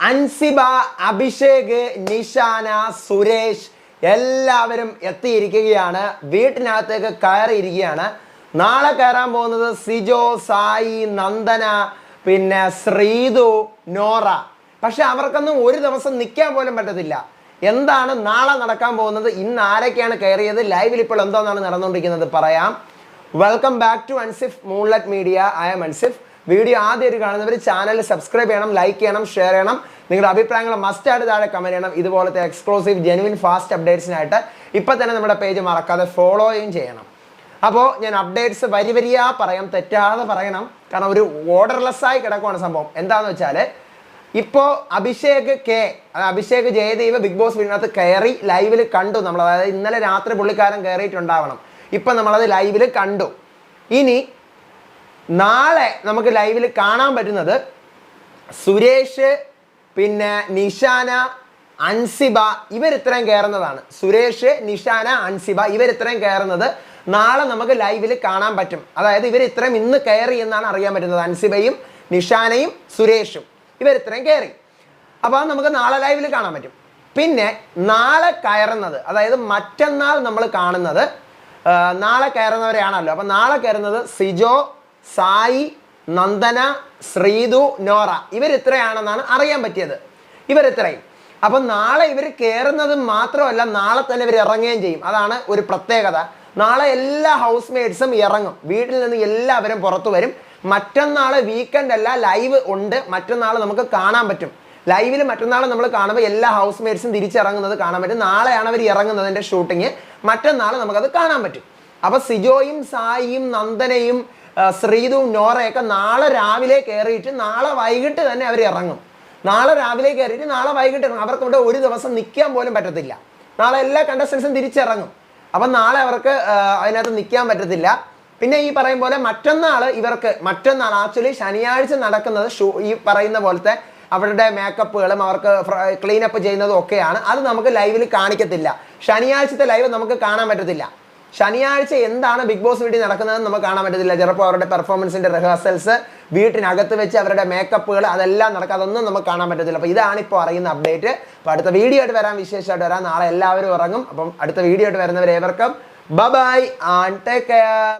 അൻസിബ, അഭിഷേക്, നിഷാന, സുരേഷ് എല്ലാവരും എത്തിയിരിക്കുകയാണ്. വീട്ടിനകത്തേക്ക് കയറിയിരിക്കുകയാണ്. നാളെ കയറാൻ പോകുന്നത് സിജോ, സായി, നന്ദന, പിന്നെ ശ്രീതു, നോറ. പക്ഷെ അവർക്കൊന്നും ഒരു ദിവസം നിൽക്കാൻ പോലും പറ്റത്തില്ല. എന്താണ് നാളെ നടക്കാൻ പോകുന്നത്, ഇന്ന് ആരൊക്കെയാണ് കയറിയത്, ലൈവിൽ ഇപ്പോൾ എന്തോന്നാണ് നടന്നുകൊണ്ടിരിക്കുന്നത് പറയാം. Welcome back to Ansif moonlight media. I am Ansif. Video ആദ്യമായിട്ട് കാണുന്നവർ ചാനൽ സബ്സ്ക്രൈബ് ചെയ്യണം, ലൈക്ക് ചെയ്യണം, ഷെയർ ചെയ്യണം. നിങ്ങളുടെ അഭിപ്രായങ്ങൾ മസ്റ്റായിട്ട് താഴെ കമന്റ് ചെയ്യണം. ഇതുപോലത്തെ എക്സ്ക്ലൂസീവ് ജെനുവിൻ ഫാസ്റ്റ് അപ്ഡേറ്റ്സിനായിട്ട് ഇപ്പം തന്നെ നമ്മുടെ പേജ് മറക്കാതെ ഫോളോയും ചെയ്യണം. അപ്പോൾ ഞാൻ അപ്ഡേറ്റ്സ് വരിവരിയാ പറയാം, തെറ്റാതെ പറയണം. കാരണം ഒരു ഓർഡർലെസ്സായി കിടക്കുവാണ് സംഭവം. എന്താണെന്ന് വെച്ചാൽ ഇപ്പോൾ അഭിഷേക് ജയദേവ് ബിഗ് ബോസ് വീടിനകത്ത് കയറി ലൈവിൽ കണ്ടു നമ്മൾ. അതായത് ഇന്നലെ രാത്രി പുള്ളിക്കാരൻ കയറിയിട്ടുണ്ടാവണം. ഇപ്പം നമ്മളത് ലൈവിൽ കണ്ടു. ഇനി നാളെ നമുക്ക് ലൈവിൽ കാണാൻ പറ്റുന്നത് സുരേഷ്, പിന്നെ നിഷാന, അൻസിബ ഇവരിത്രയും കയറുന്നതാണ്. സുരേഷ്, നിഷാന, അൻസിബ ഇവരിത്രയും കയറുന്നത് നാളെ നമുക്ക് ലൈവിൽ കാണാൻ പറ്റും. അതായത് ഇവരിത്രയും ഇന്ന് കയറി എന്നാണ് അറിയാൻ പറ്റുന്നത്. അൻസിബയും നിഷാനയും സുരേഷും ഇവരിത്രയും കയറി. അപ്പോൾ അത് നമുക്ക് നാളെ ലൈവിൽ കാണാൻ പറ്റും. പിന്നെ നാളെ കയറുന്നത്, അതായത് മറ്റന്നാൾ നമ്മൾ കാണുന്നത് നാളെ കയറുന്നവരെയാണല്ലോ. അപ്പം നാളെ കയറുന്നത് സിജോ, സായി, നന്ദന, ശ്രീതു, നോറ ഇവരിത്രയാണെന്നാണ് അറിയാൻ പറ്റിയത്. ഇവരിത്രയും. അപ്പം നാളെ ഇവർ കയറുന്നത് മാത്രമല്ല, നാളെ തന്നെ ഇവർ ഇറങ്ങുകയും ചെയ്യും. അതാണ് ഒരു പ്രത്യേകത. നാളെ എല്ലാ ഹൗസ് മേറ്റ്സും ഇറങ്ങും. വീട്ടിൽ നിന്ന് എല്ലാവരും പുറത്തു വരും. മറ്റന്നാൾ വീക്കെൻഡ് അല്ല, ലൈവ് ഉണ്ട്. മറ്റന്നാൾ നമുക്ക് കാണാൻ പറ്റും. ലൈവിൽ മറ്റന്നാൾ നമ്മൾ കാണുമ്പോൾ എല്ലാ ഹൗസ് മേറ്റ്സും തിരിച്ചിറങ്ങുന്നത് കാണാൻ പറ്റും. നാളെയാണ് അവർ ഇറങ്ങുന്നതിൻ്റെ ഷൂട്ടിങ്. മറ്റന്നാൾ നമുക്കത് കാണാൻ പറ്റും. അപ്പോൾ സിജോയും സായിയും നന്ദനയും ശ്രീതുവും നോറയൊക്കെ നാളെ രാവിലെ കയറിയിട്ട് നാളെ വൈകിട്ട് തന്നെ അവർ ഇറങ്ങും. നാളെ രാവിലെ കയറിയിട്ട് നാളെ വൈകിട്ട് ഇറങ്ങും. അവർക്ക് ഇവിടെ ഒരു ദിവസം നിൽക്കാൻ പോലും പറ്റത്തില്ല. നാളെ എല്ലാ കണ്ടസ്റ്റൻസും തിരിച്ചിറങ്ങും. അപ്പം നാളെ അവർക്ക് അതിനകത്ത് നിൽക്കാൻ പറ്റത്തില്ല. പിന്നെ ഈ പറയും പോലെ മറ്റന്നാൾ ആക്ച്വലി ശനിയാഴ്ച നടക്കുന്നത് ഈ പറയുന്ന പോലത്തെ അവരുടെ മേക്കപ്പുകളും അവർക്ക് ക്ലീനപ്പ് ചെയ്യുന്നതും ഒക്കെയാണ്. അത് നമുക്ക് ലൈവിൽ കാണിക്കത്തില്ല. ശനിയാഴ്ചത്തെ ലൈവ് നമുക്ക് കാണാൻ പറ്റത്തില്ല. ശനിയാഴ്ച എന്താണ് ബിഗ് ബോസ് വീട്ടിൽ നടക്കുന്നതെന്ന് നമുക്ക് കാണാൻ പറ്റത്തില്ല. ചിലപ്പോൾ അവരുടെ പെർഫോമൻസിൻ്റെ റിഹേഴ്സൽസ്, വീട്ടിനകത്ത് വെച്ച് അവരുടെ മേക്കപ്പുകൾ, അതെല്ലാം നടക്കുക, അതൊന്നും നമുക്ക് കാണാൻ പറ്റത്തില്ല. അപ്പോൾ ഇതാണ് ഇപ്പോൾ അറിയുന്ന അപ്ഡേറ്റ്. അപ്പോൾ അടുത്ത വീഡിയോ ആയിട്ട് വരാം, വിശേഷമായിട്ട് വരാം. നാളെ എല്ലാവരും ഇറങ്ങും. അപ്പം അടുത്ത വീഡിയോ ആയിട്ട് വരുന്നവരേവർക്കും ബൈ ആൻഡ് ടേക്ക് കെയർ.